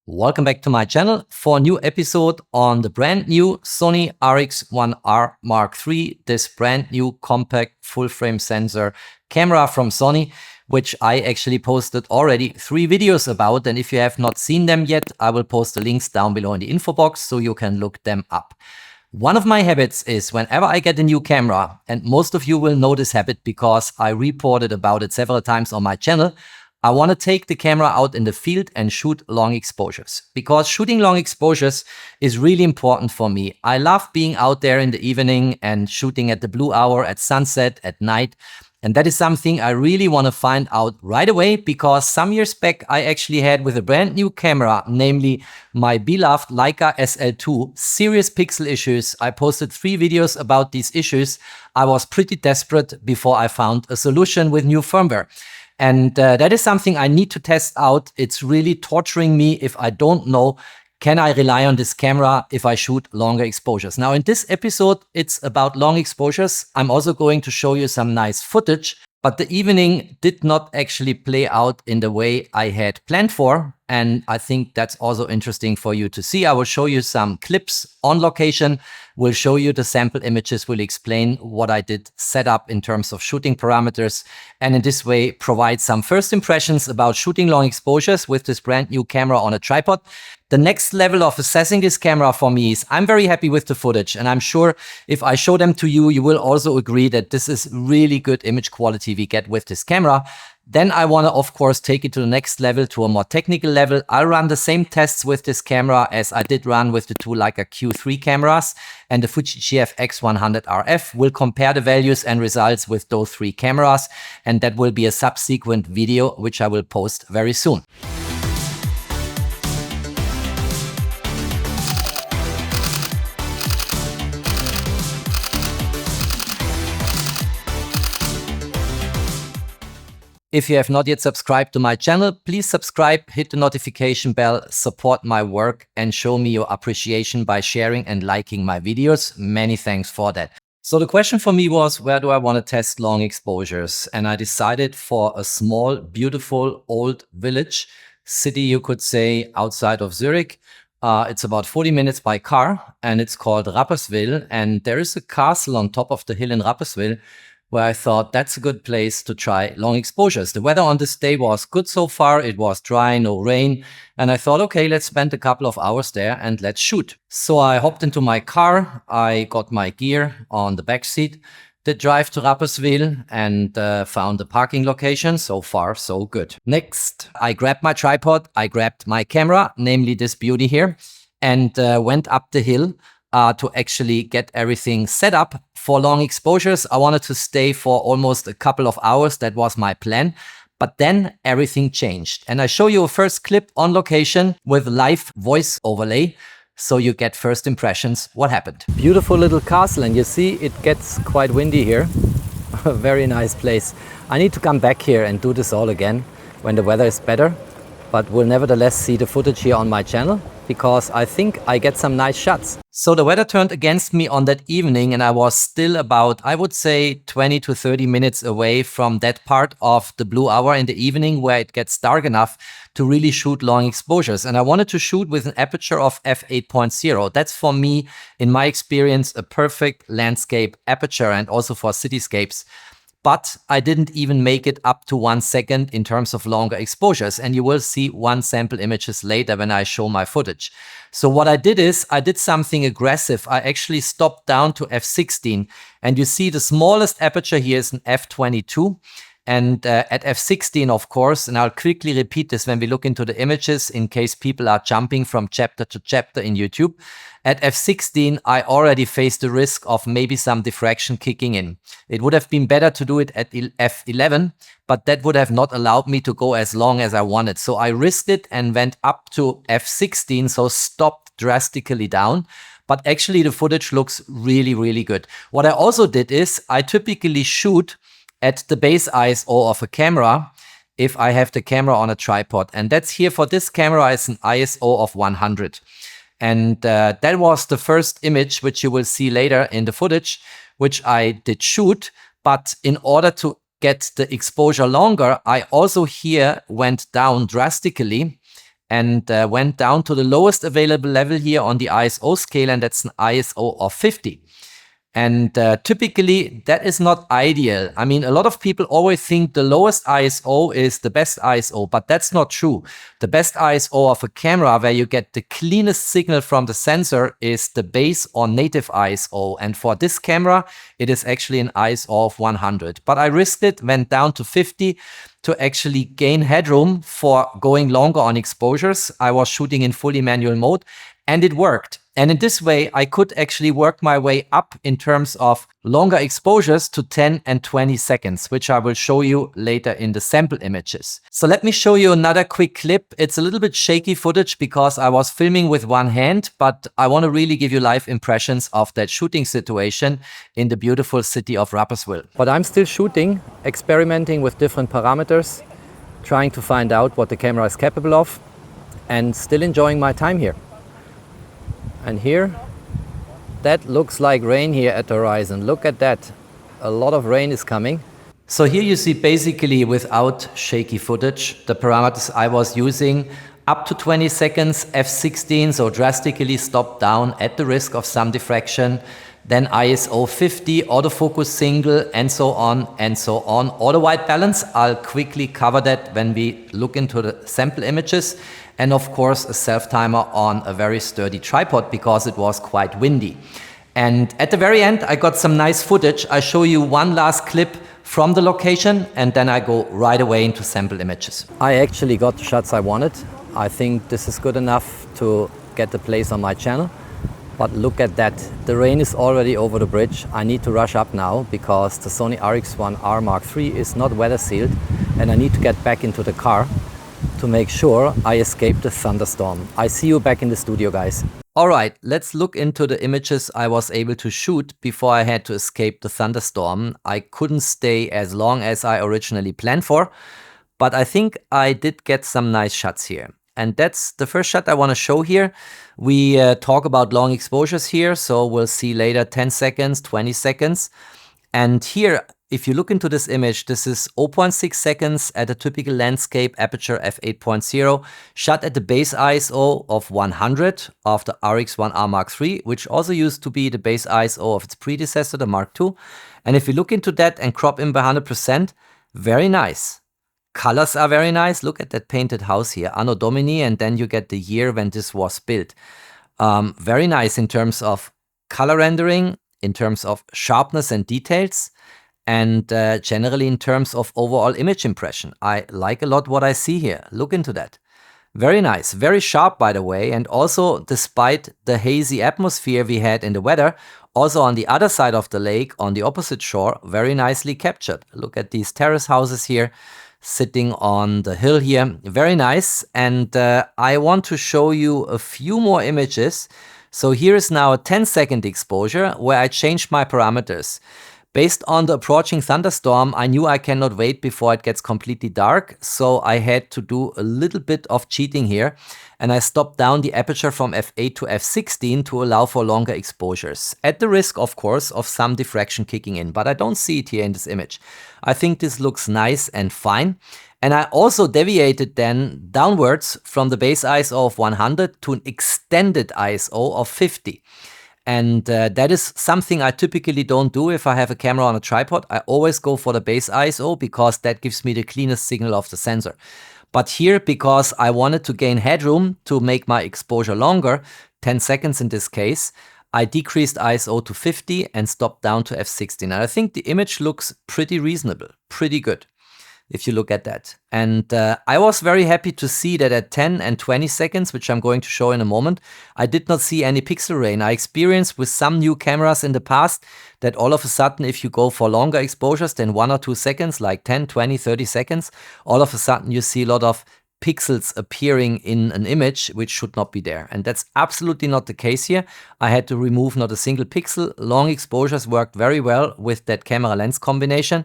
Welcome back to my channel for a new episode on the brand new Sony RX1R Mark III, this brand new compact full frame sensor camera from Sony, which I actually posted already 3 videos about. And if you have not seen them yet, I will post the links down below in the info box so you can look them up. One of my habits is whenever I get a new camera, and most of you will know this habit because I reported about it several times on my channel, I want to take the camera out in the field and shoot long exposures, because shooting long exposures is really important for me. I love being out there in the evening and shooting at the blue hour, at sunset, at night. And that is something I really want to find out right away, because some years back I actually had with a brand new camera, namely my beloved Leica SL2, serious pixel issues. I posted 3 videos about these issues. I was pretty desperate before I found a solution with new firmware. And that is something I need to test out. It's really torturing me if I don't know, can I rely on this camera if I shoot longer exposures? Now in this episode, it's about long exposures. I'm also going to show you some nice footage, but the evening did not actually play out in the way I had planned for. And I think that's also interesting for you to see. I will show you some clips on location. We'll show you the sample images. We'll explain what I did set up in terms of shooting parameters. And in this way, provide some first impressions about shooting long exposures with this brand new camera on a tripod. The next level of assessing this camera for me is I'm very happy with the footage. And I'm sure if I show them to you, you will also agree that this is really good image quality we get with this camera. Then I want to, of course, take it to the next level, to a more technical level. I'll run the same tests with this camera as I did run with the 2 Leica Q3 cameras and the Fuji GFX100 RF. We'll compare the values and results with those 3 cameras, and that will be a subsequent video, which I will post very soon. If you have not yet subscribed to my channel, please subscribe, hit the notification bell, support my work, and show me your appreciation by sharing and liking my videos. Many thanks for that. So the question for me was, where do I want to test long exposures? And I decided for a small, beautiful, old village, city you could say, outside of Zurich. It's about 40 minutes by car, and it's called Rapperswil. And there is a castle on top of the hill in Rapperswil, where I thought that's a good place to try long exposures. The weather on this day was good so far. It was dry, no rain. And I thought, okay, let's spend a couple of hours there and let's shoot. So I hopped into my car. I got my gear on the back seat, did drive to Rapperswil and found the parking location. So far, so good. Next, I grabbed my tripod. I grabbed my camera, namely this beauty here, and went up the hill to actually get everything set up for long exposures. I wanted to stay for almost a couple of hours. That was my plan. But then everything changed. And I show you a first clip on location with live voice overlay, so you get first impressions what happened. Beautiful little castle, and you see it gets quite windy here. A very nice place. I need to come back here and do this all again when the weather is better. But we'll nevertheless see the footage here on my channel, because I think I get some nice shots. So the weather turned against me on that evening, and I was still about, I would say, 20 to 30 minutes away from that part of the blue hour in the evening where it gets dark enough to really shoot long exposures. And I wanted to shoot with an aperture of f8.0. That's for me, in my experience, a perfect landscape aperture, and also for cityscapes. But I didn't even make it up to 1 second in terms of longer exposures. And you will see 1 sample images later when I show my footage. So what I did is I did something aggressive. I actually stopped down to f16. And you see the smallest aperture here is an f22. And at f16, of course, and I'll quickly repeat this when we look into the images in case people are jumping from chapter to chapter in YouTube. At f16, I already faced the risk of maybe some diffraction kicking in. It would have been better to do it at f11, but that would have not allowed me to go as long as I wanted. So I risked it and went up to f16, so stopped drastically down. But actually the footage looks really, really good. What I also did is I typically shoot at the base ISO of a camera if I have the camera on a tripod. And that's here for this camera is an ISO of 100. And that was the first image, which you will see later in the footage, which I did shoot. But in order to get the exposure longer, I also here went down drastically and went down to the lowest available level here on the ISO scale, and that's an ISO of 50. And typically that is not ideal. I mean, a lot of people always think the lowest ISO is the best ISO, but that's not true. The best ISO of a camera where you get the cleanest signal from the sensor is the base or native ISO. And for this camera, it is actually an ISO of 100. But I risked it, went down to 50 to actually gain headroom for going longer on exposures. I was shooting in fully manual mode and it worked. And in this way, I could actually work my way up in terms of longer exposures to 10 and 20 seconds, which I will show you later in the sample images. So let me show you another quick clip. It's a little bit shaky footage because I was filming with one hand, but I want to really give you live impressions of that shooting situation in the beautiful city of Rapperswil. But I'm still shooting, experimenting with different parameters, trying to find out what the camera is capable of, and still enjoying my time here. And here, that looks like rain here at the horizon. Look at that. A lot of rain is coming. So here you see basically without shaky footage, the parameters I was using up to 20 seconds, f16, so drastically stopped down at the risk of some diffraction. Then ISO 50, autofocus single, and so on and so on. Auto white balance, I'll quickly cover that when we look into the sample images. And of course a self-timer on a very sturdy tripod because it was quite windy. And at the very end I got some nice footage. I show you one last clip from the location and then I go right away into sample images. I actually got the shots I wanted. I think this is good enough to get the place on my channel. But look at that, the rain is already over the bridge. I need to rush up now because the Sony RX1R III is not weather sealed and I need to get back into the car to make sure I escape the thunderstorm. I see you back in the studio, guys. All right, let's look into the images I was able to shoot before I had to escape the thunderstorm. I couldn't stay as long as I originally planned for, but I think I did get some nice shots here. And that's the first shot I want to show here. We talk about long exposures here, so we'll see later 10 seconds, 20 seconds. And here, if you look into this image, this is 0.6 seconds at a typical landscape aperture f8.0, shot at the base ISO of 100 of the RX1R III, which also used to be the base ISO of its predecessor, the Mark II. And if you look into that and crop in by 100%, very nice. Colors are very nice. Look at that painted house here, Anno Domini, and then you get the year when this was built. Very nice in terms of color rendering, in terms of sharpness and details, and generally in terms of overall image impression. I like a lot what I see here. Look into that. Very nice, very sharp by the way, and also despite the hazy atmosphere we had in the weather, also on the other side of the lake, on the opposite shore, very nicely captured. Look at these terrace houses here, sitting on the hill here. Very nice, and I want to show you a few more images. So here is now a 10-second exposure where I changed my parameters. Based on the approaching thunderstorm, I knew I cannot wait before it gets completely dark, so I had to do a little bit of cheating here, and I stopped down the aperture from f8 to f16 to allow for longer exposures, at the risk, of course, of some diffraction kicking in, but I don't see it here in this image. I think this looks nice and fine, and I also deviated then downwards from the base ISO of 100 to an extended ISO of 50. And that is something I typically don't do if I have a camera on a tripod. I always go for the base ISO because that gives me the cleanest signal of the sensor. But here, because I wanted to gain headroom to make my exposure longer, 10 seconds in this case, I decreased ISO to 50 and stopped down to f16. And I think the image looks pretty reasonable, pretty good, if you look at that. And I was very happy to see that at 10 and 20 seconds, which I'm going to show in a moment, I did not see any pixel rain. I experienced with some new cameras in the past that all of a sudden, if you go for longer exposures than 1 or 2 seconds, like 10, 20, 30 seconds, all of a sudden you see a lot of pixels appearing in an image which should not be there. And that's absolutely not the case here. I had to remove not a single pixel. Long exposures worked very well with that camera lens combination,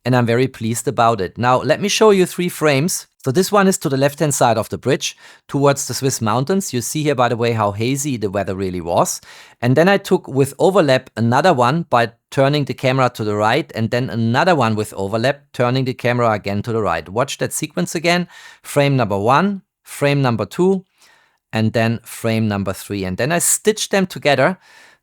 and I'm very pleased about it. Now let me show you 3 frames. So this one is to the left hand side of the bridge towards the Swiss mountains. You see here, by the way, how hazy the weather really was. And then I took with overlap another one by turning the camera to the right, and then another one with overlap, turning the camera again to the right. Watch that sequence again. Frame number 1, frame number 2, and then frame number 3. And then I stitched them together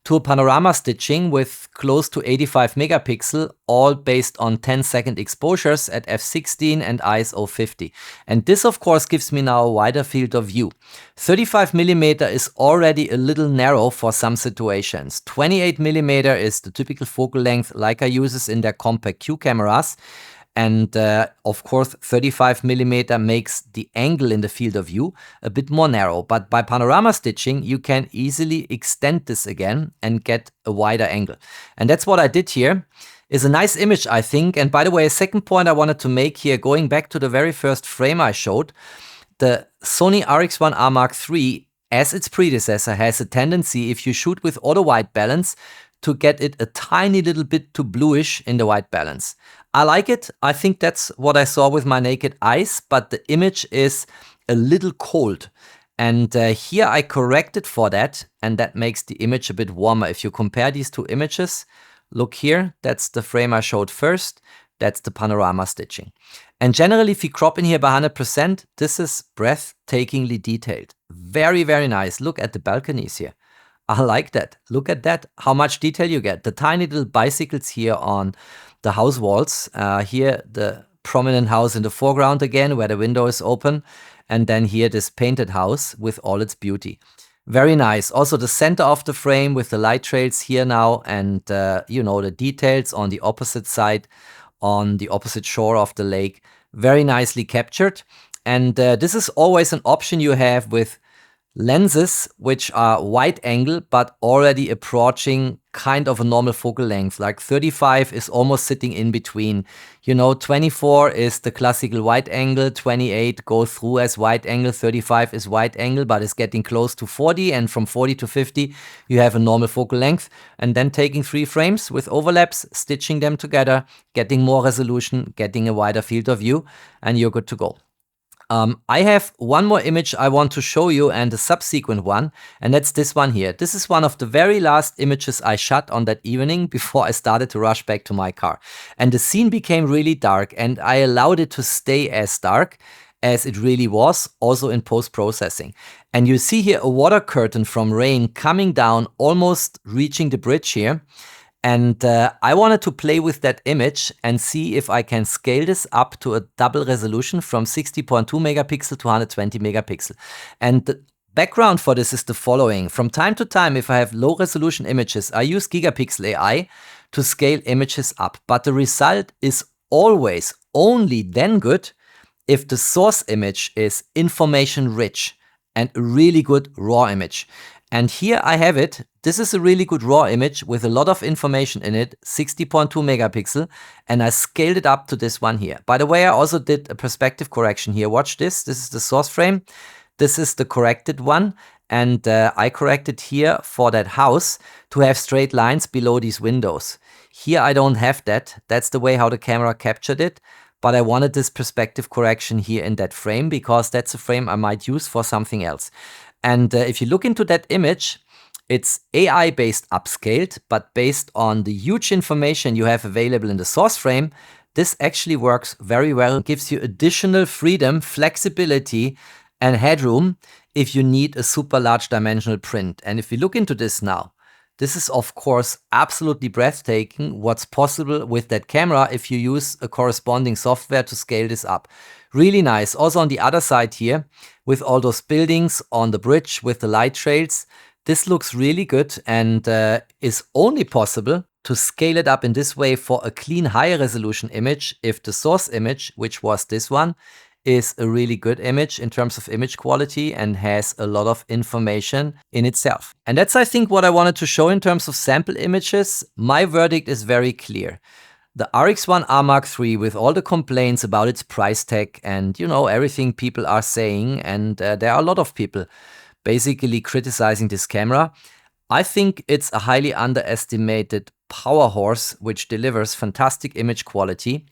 to a panorama stitching with close to 85 megapixel, all based on 10-second exposures at f16 and ISO 50. And this, of course, gives me now a wider field of view. 35mm is already a little narrow for some situations. 28mm is the typical focal length Leica uses in their compact Q cameras. And of course, 35mm makes the angle in the field of view a bit more narrow. But by panorama stitching, you can easily extend this again and get a wider angle. And that's what I did here. Is a nice image, I think. And by the way, a second point I wanted to make here, going back to the very first frame I showed, the Sony RX1R III, as its predecessor, has a tendency, if you shoot with auto white balance, to get it a tiny little bit too bluish in the white balance. I like it. I think that's what I saw with my naked eyes, but the image is a little cold. And here I corrected for that, and that makes the image a bit warmer. If you compare these two images, look here, that's the frame I showed first, that's the panorama stitching. And generally, if you crop in here by 100%, this is breathtakingly detailed. Very, very nice. Look at the balconies here. I like that. Look at that, how much detail you get. The tiny little bicycles here on the house walls. Here, the prominent house in the foreground again, where the window is open. And then here, this painted house with all its beauty. Very nice. Also, the center of the frame with the light trails here now. And, you know, the details on the opposite side, on the opposite shore of the lake. Very nicely captured. And this is always an option you have with lenses which are wide angle but already approaching kind of a normal focal length. Like 35 is almost sitting in between. You know, 24 is the classical wide angle, 28 goes through as wide angle, 35 is wide angle but is getting close to 40, and from 40 to 50 you have a normal focal length. And then taking 3 frames with overlaps, stitching them together, getting more resolution, getting a wider field of view, and you're good to go. I have one more image I want to show you, and a subsequent one, and that's this one here. This is one of the very last images I shot on that evening before I started to rush back to my car. And the scene became really dark, and I allowed it to stay as dark as it really was, also in post-processing. And you see here a water curtain from rain coming down, almost reaching the bridge here. And I wanted to play with that image and see if I can scale this up to a double resolution from 60.2 megapixel to 120 megapixel. And the background for this is the following. From time to time, if I have low resolution images, I use Gigapixel AI to scale images up. But the result is always only then good if the source image is information rich and a really good raw image. And here I have it. This is a really good raw image with a lot of information in it, 60.2 megapixel, and I scaled it up to this one here. By the way, I also did a perspective correction here. Watch this. This is the source frame. This is the corrected one. And I corrected here for that house to have straight lines below these windows. Here I don't have that. That's the way how the camera captured it. But I wanted this perspective correction here in that frame because that's a frame I might use for something else. And if you look into that image, it's AI-based upscaled, but based on the huge information you have available in the source frame, this actually works very well. It gives you additional freedom, flexibility, and headroom if you need a super large dimensional print. And if we look into this now, this is of course absolutely breathtaking what's possible with that camera if you use a corresponding software to scale this up. Really nice. Also on the other side here, with all those buildings on the bridge with the light trails, this looks really good and is only possible to scale it up in this way for a clean higher resolution image if the source image, which was this one, is a really good image in terms of image quality and has a lot of information in itself. And that's, I think, what I wanted to show in terms of sample images. My verdict is very clear. The RX1R III, with all the complaints about its price tag and, you know, everything people are saying, and there are a lot of people basically criticizing this camera, I think it's a highly underestimated power horse which delivers fantastic image quality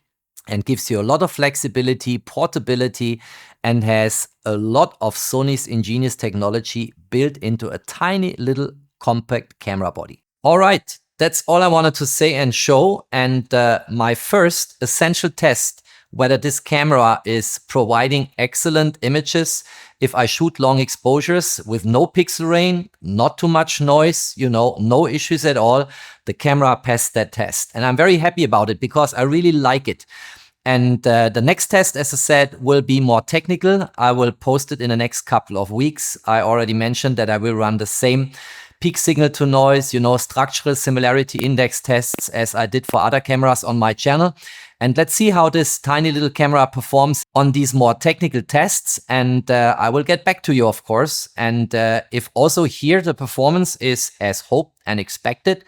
and gives you a lot of flexibility, portability, and has a lot of Sony's ingenious technology built into a tiny little compact camera body. All right, that's all I wanted to say and show. And my first essential test whether this camera is providing excellent images if I shoot long exposures with no pixel rain, not too much noise, you know, no issues at all, the camera passed that test. And I'm very happy about it because I really like it. And the next test, as I said, will be more technical. I will post it in the next couple of weeks. I already mentioned that I will run the same peak signal to noise, you know, structural similarity index tests as I did for other cameras on my channel. And let's see how this tiny little camera performs on these more technical tests. And I will get back to you, of course. And if also here the performance is as hoped and expected,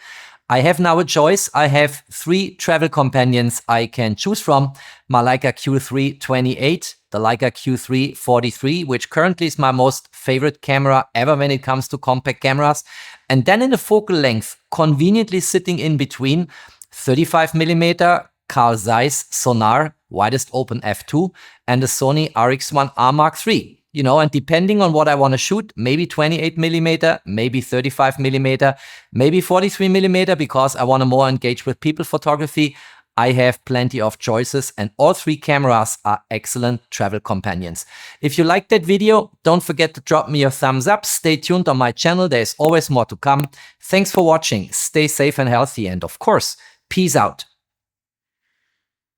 I have now a choice. I have 3 travel companions I can choose from. My Leica Q3 28, the Leica Q3 43, which currently is my most favorite camera ever when it comes to compact cameras. And then in the focal length, conveniently sitting in between 35mm Carl Zeiss Sonar widest open f2 and the Sony RX1R III. You know, and depending on what I want to shoot, maybe 28mm, maybe 35mm, maybe 43mm, because I want to more engage with people photography, I have plenty of choices, and all 3 cameras are excellent travel companions. If you liked that video, don't forget to drop me your thumbs up. Stay tuned on my channel. There's always more to come. Thanks for watching. Stay safe and healthy. And of course, peace out.